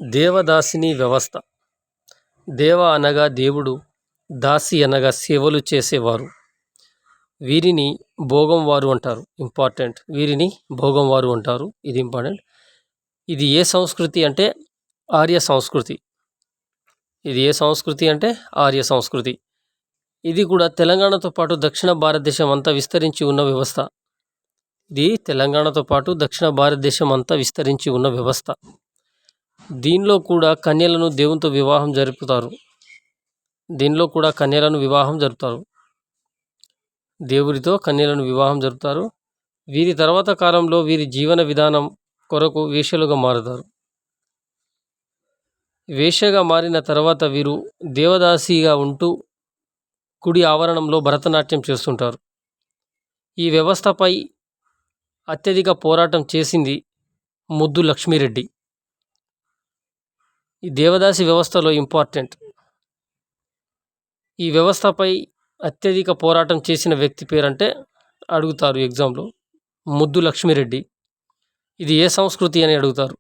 దేవదాసిని వ్యవస్థ. దేవ అనగా దేవుడు, దాసి అనగా సేవలు చేసేవారు. వీరిని భోగంవారు అంటారు. ఇంపార్టెంట్, వీరిని భోగంవారు అంటారు. ఇది ఇంపార్టెంట్. ఇది ఏ సంస్కృతి అంటే ఆర్య సంస్కృతి. ఇది ఏ సంస్కృతి అంటే ఆర్య సంస్కృతి. ఇది కూడా తెలంగాణతో పాటు దక్షిణ భారతదేశం అంతా విస్తరించి ఉన్న వ్యవస్థ. ఇది తెలంగాణతో పాటు దక్షిణ భారతదేశం అంతా విస్తరించి ఉన్న వ్యవస్థ. దీనిలో కూడా కన్యలను దేవునితో వివాహం జరుపుతారు. దేవుడితో కన్యలను వివాహం జరుపుతారు. వీరి తర్వాత కాలంలో వీరి జీవన విధానం కొరకు వేశ్యలుగా మారుతారు. వేశ్యగా మారిన తర్వాత వీరు దేవదాసిగా ఉంటూ గుడి ఆవరణంలో భరతనాట్యం చేస్తుంటారు. ఈ వ్యవస్థపై అత్యధిక పోరాటం చేసింది ముద్దు లక్ష్మీరెడ్డి. ఈ దేవదాసి వ్యవస్థలో ఇంపార్టెంట్. ఈ వ్యవస్థపై అత్యధిక పోరాటం చేసిన వ్యక్తి పేరంటే అడుగుతారు ఎగ్జామ్లో, ముద్దు లక్ష్మీరెడ్డి. ఇది ఏ సంస్కృతి అని అడుగుతారు.